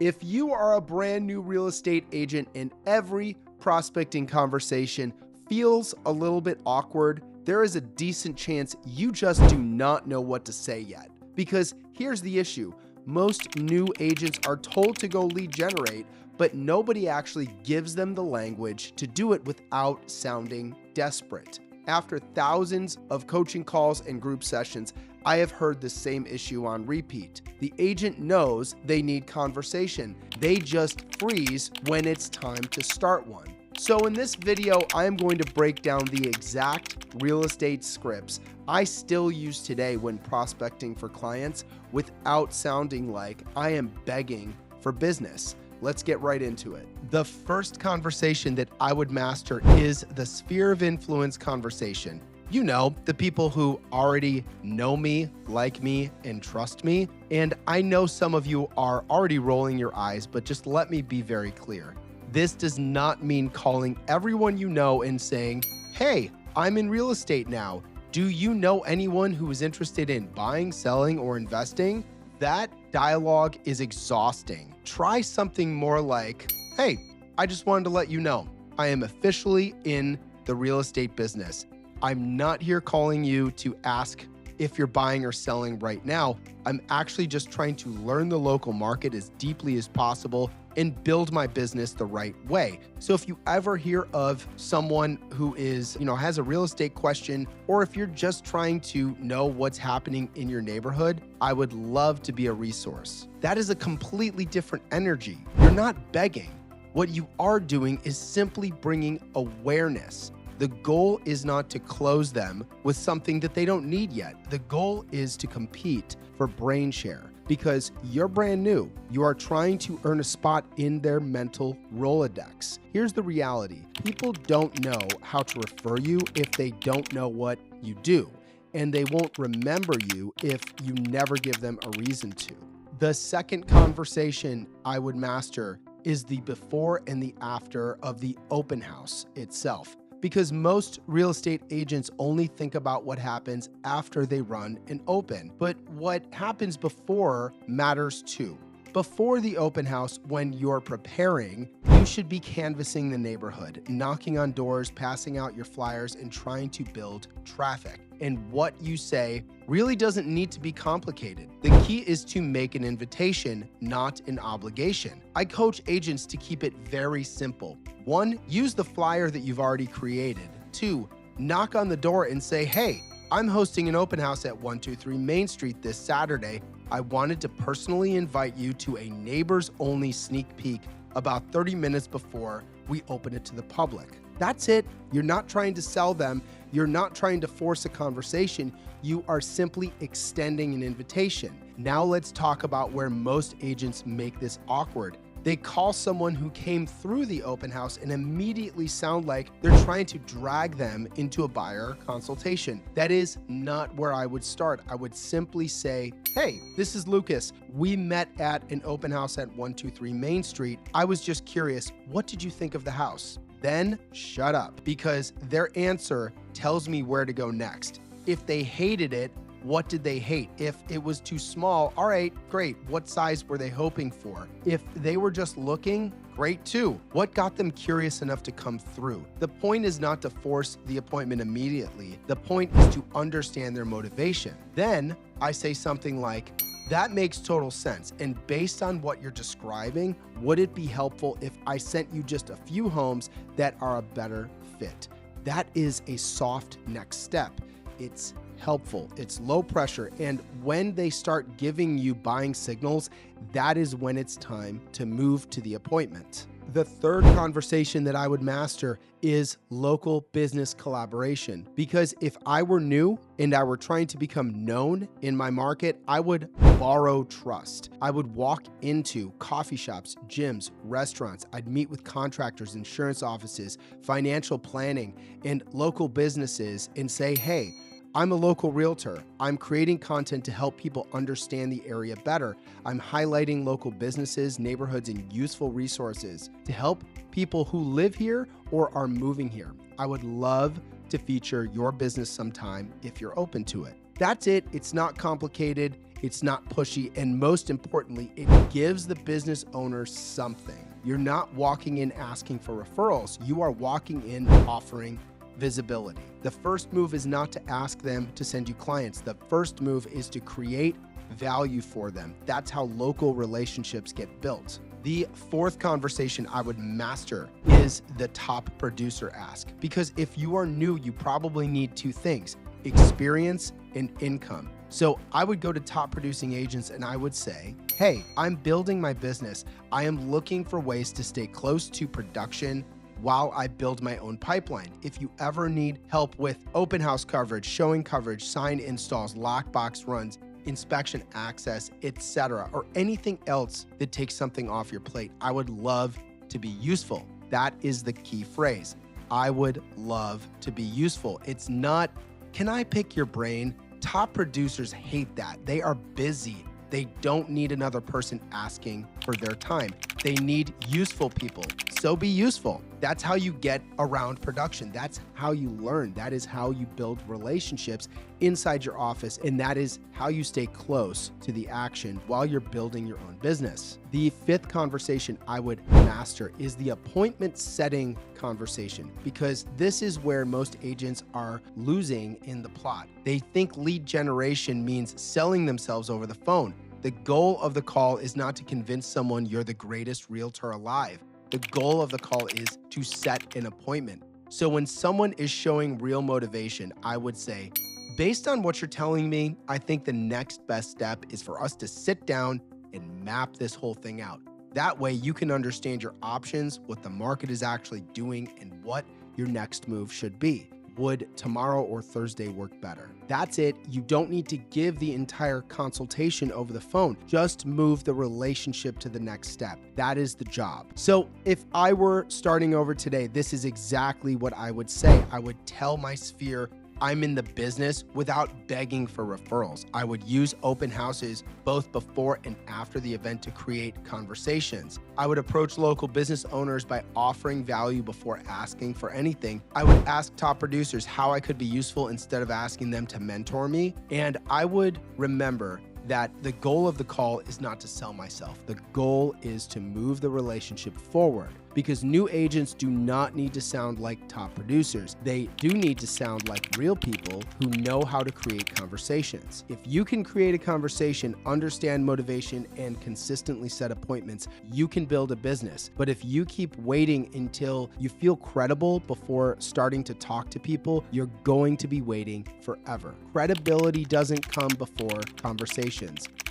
If you are a brand new real estate agent and every prospecting conversation feels a little bit awkward, there is a decent chance you just do not know what to say yet. Because here's the issue. Most new agents are told to go lead generate, but nobody actually gives them the language to do it without sounding desperate. After thousands of coaching calls and group sessions, I have heard the same issue on repeat. The agent knows they need conversation. They just freeze when it's time to start one. So in this video, I am going to break down the exact real estate scripts I still use today when prospecting for clients without sounding like I am begging for business. Let's get right into it. The first conversation that I would master is the sphere of influence conversation. You know, the people who already know me, like me, and trust me. And I know some of you are already rolling your eyes, but just let me be very clear. This does not mean calling everyone you know and saying, hey, I'm in real estate now. Do you know anyone who is interested in buying, selling, or investing? That dialogue is exhausting. Try something more like, hey, I just wanted to let you know, I am officially in the real estate business. I'm not here calling you to ask if you're buying or selling right now. I'm actually just trying to learn the local market as deeply as possible and build my business the right way. So if you ever hear of someone who is, has a real estate question, or if you're just trying to know what's happening in your neighborhood, I would love to be a resource. That is a completely different energy. You're not begging. What you are doing is simply bringing awareness. The goal is not to close them with something that they don't need yet. The goal is to compete for brain share because you're brand new. You are trying to earn a spot in their mental Rolodex. Here's the reality. People don't know how to refer you if they don't know what you do, and they won't remember you if you never give them a reason to. The second conversation I would master is the before and the after of the open house itself. Because most real estate agents only think about what happens after they run an open. But what happens before matters too. Before the open house, when you're preparing, you should be canvassing the neighborhood, knocking on doors, passing out your flyers, and trying to build traffic. And what you say really doesn't need to be complicated. The key is to make an invitation, not an obligation. I coach agents to keep it very simple. 1, use the flyer that you've already created. 2, knock on the door and say, hey, I'm hosting an open house at 123 Main Street this Saturday. I wanted to personally invite you to a neighbors-only sneak peek about 30 minutes before we open it to the public. That's it. You're not trying to sell them. You're not trying to force a conversation. You are simply extending an invitation. Now let's talk about where most agents make this awkward. They call someone who came through the open house and immediately sound like they're trying to drag them into a buyer consultation. That is not where I would start. I would simply say, hey, this is Lucas. We met at an open house at 123 Main Street. I was just curious, what did you think of the house? Then shut up, because their answer tells me where to go next. If they hated it, what did they hate? If it was too small, all right, great. What size were they hoping for? If they were just looking, great too. What got them curious enough to come through? The point is not to force the appointment immediately. The point is to understand their motivation. Then I say something like, that makes total sense. And based on what you're describing, would it be helpful if I sent you just a few homes that are a better fit? That is a soft next step. It's helpful, it's low pressure, and when they start giving you buying signals, that is when it's time to move to the appointment. The third conversation that I would master is local business collaboration. Because if I were new and I were trying to become known in my market, I would borrow trust. I would walk into coffee shops, gyms, restaurants. I'd meet with contractors, insurance offices, financial planning, and local businesses and say, hey, I'm a local realtor. I'm creating content to help people understand the area better. I'm highlighting local businesses, neighborhoods, and useful resources to help people who live here or are moving here. I would love to feature your business sometime if you're open to it. That's it. It's not complicated. it's not pushy, and most importantly, it gives the business owner something. You're not walking in asking for referrals. You are walking in offering visibility. The first move is not to ask them to send you clients. The first move is to create value for them. That's how local relationships get built. The fourth conversation I would master is the top producer ask. Because if you are new, you probably need two things: experience and income. So I would go to top producing agents and I would say, hey, I'm building my business. I am looking for ways to stay close to production while I build my own pipeline. If you ever need help with open house coverage, showing coverage, sign installs, lockbox runs, inspection access, etc., or anything else that takes something off your plate, I would love to be useful. That is the key phrase. I would love to be useful. It's not, can I pick your brain? Top producers hate that. They are busy. They don't need another person asking for their time. They need useful people. So be useful. That's how you get around production. That's how you learn. That is how you build relationships inside your office. And that is how you stay close to the action while you're building your own business. The fifth conversation I would master is the appointment setting conversation, because this is where most agents are losing in the plot. They think lead generation means selling themselves over the phone. The goal of the call is not to convince someone you're the greatest realtor alive. The goal of the call is to set an appointment. So when someone is showing real motivation, I would say, based on what you're telling me, I think the next best step is for us to sit down and map this whole thing out. That way you can understand your options, what the market is actually doing, and what your next move should be. Would tomorrow or Thursday work better? That's it. You don't need to give the entire consultation over the phone. Just move the relationship to the next step. That is the job. So if I were starting over today, this is exactly what I would say. I would tell my sphere I'm in the business without begging for referrals. I would use open houses both before and after the event to create conversations. I would approach local business owners by offering value before asking for anything. I would ask top producers how I could be useful instead of asking them to mentor me. And I would remember that the goal of the call is not to sell myself. The goal is to move the relationship forward, because new agents do not need to sound like top producers. They do need to sound like real people who know how to create conversations. If you can create a conversation, understand motivation, and consistently set appointments, you can build a business. But if you keep waiting until you feel credible before starting to talk to people, you're going to be waiting forever. Credibility doesn't come before conversations.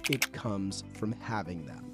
It comes from having them.